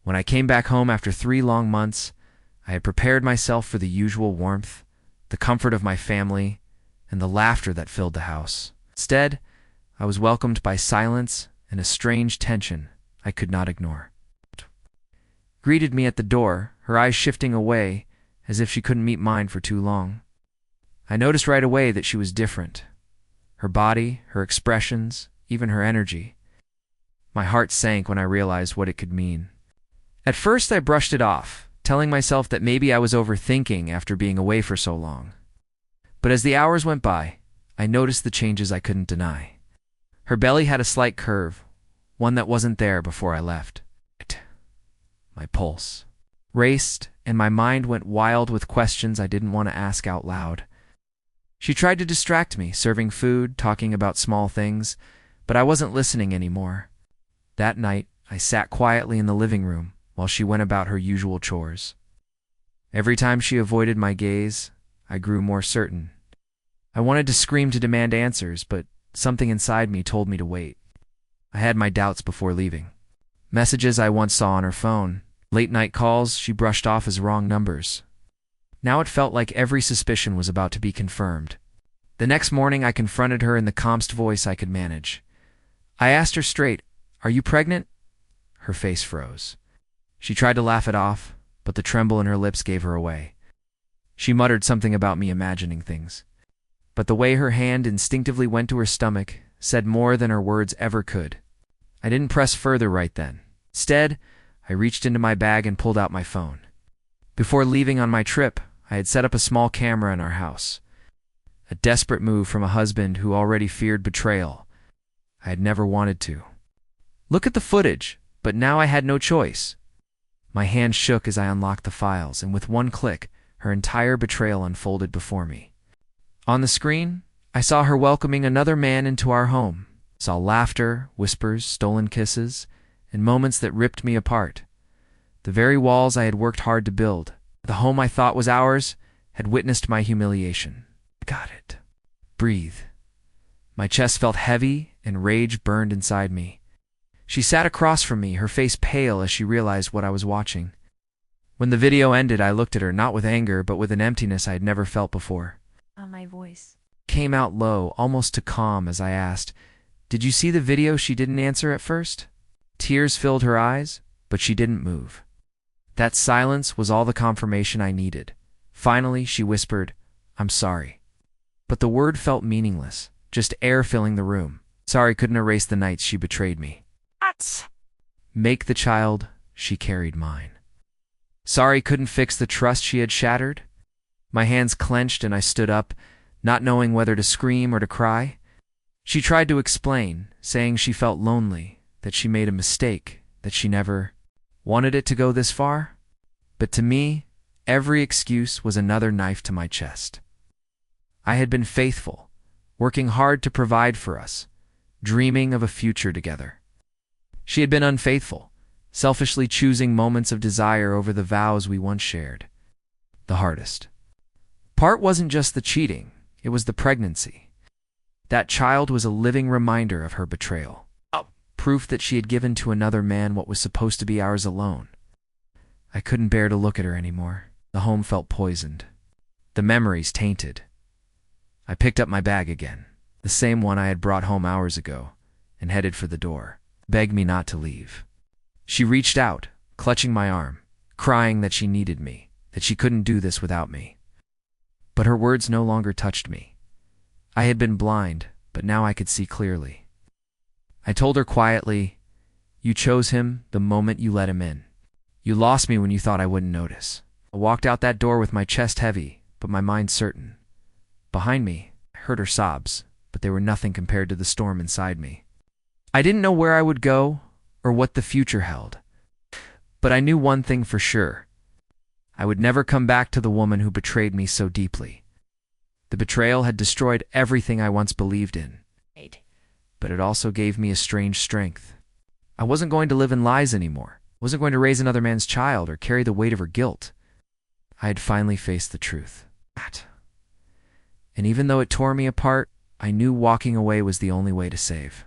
When I came back home after 3 long months, I had prepared myself for the usual warmth, the comfort of my family, and the laughter that filled the house. Instead, I was welcomed by silence and a strange tension I could not ignore. Greeted me at the door, her eyes shifting away as if she couldn't meet mine for too long. I noticed right away that she was different. Her body, her expressions, even her energy. My heart sank when I realized what it could mean. At first, I brushed it off, telling myself that maybe I was overthinking after being away for so long. But as the hours went by, I noticed the changes I couldn't deny. Her belly had a slight curve, one that wasn't there before I left. My pulse raced, and my mind went wild with questions I didn't want to ask out loud. She tried to distract me, serving food, talking about small things, but I wasn't listening anymore. That night, I sat quietly in the living room while she went about her usual chores. Every time she avoided my gaze, I grew more certain. I wanted to scream to demand answers, but something inside me told me to wait. I had my doubts before leaving. Messages I once saw on her phone, late-night calls she brushed off as wrong numbers. Now it felt like every suspicion was about to be confirmed. The next morning, I confronted her in the calmest voice I could manage. I asked her straight, "Are you pregnant?" Her face froze. She tried to laugh it off, but the tremble in her lips gave her away. She muttered something about me imagining things. But the way her hand instinctively went to her stomach said more than her words ever could. I didn't press further right then. Instead, I reached into my bag and pulled out my phone. Before leaving on my trip, I had set up a small camera in our house. A desperate move from a husband who already feared betrayal. I had never wanted to look at the footage, but now I had no choice. My hand shook as I unlocked the files, and with one click, her entire betrayal unfolded before me. On the screen, I saw her welcoming another man into our home, saw laughter, whispers, stolen kisses, and moments that ripped me apart. The very walls I had worked hard to build, the home I thought was ours, had witnessed my humiliation. Got it. Breathe. My chest felt heavy, and rage burned inside me. She sat across from me, her face pale as she realized what I was watching. When the video ended, I looked at her, not with anger, but with an emptiness I had never felt before. My voice Came out low, almost to calm, as I asked, "Did you see the video?" She didn't answer at first. Tears filled her eyes, but she didn't move. That silence was all the confirmation I needed. Finally, she whispered, "I'm sorry." But the word felt meaningless, just air filling the room. Sorry couldn't erase the nights she betrayed me. Make the child, she carried mine. Sorry couldn't fix the trust she had shattered. My hands clenched and I stood up, not knowing whether to scream or to cry. She tried to explain, saying she felt lonely, that she made a mistake, that she never wanted it to go this far. But to me, every excuse was another knife to my chest. I had been faithful, working hard to provide for us, dreaming of a future together. She had been unfaithful, selfishly choosing moments of desire over the vows we once shared. The hardest part wasn't just the cheating, it was the pregnancy. That child was a living reminder of her betrayal. Proof that she had given to another man what was supposed to be ours alone. I couldn't bear to look at her anymore. The home felt poisoned. The memories tainted. I picked up my bag again, the same one I had brought home hours ago, and headed for the door. Begged me not to leave. She reached out, clutching my arm, crying that she needed me, that she couldn't do this without me. But her words no longer touched me. I had been blind, but now I could see clearly. I told her quietly, "You chose him the moment you let him in. You lost me when you thought I wouldn't notice." I walked out that door with my chest heavy, but my mind certain. Behind me, I heard her sobs, but they were nothing compared to the storm inside me. I didn't know where I would go or what the future held, but I knew one thing for sure. I would never come back to the woman who betrayed me so deeply. The betrayal had destroyed everything I once believed in, but it also gave me a strange strength. I wasn't going to live in lies anymore. I wasn't going to raise another man's child or carry the weight of her guilt. I had finally faced the truth. And even though it tore me apart, I knew walking away was the only way to save.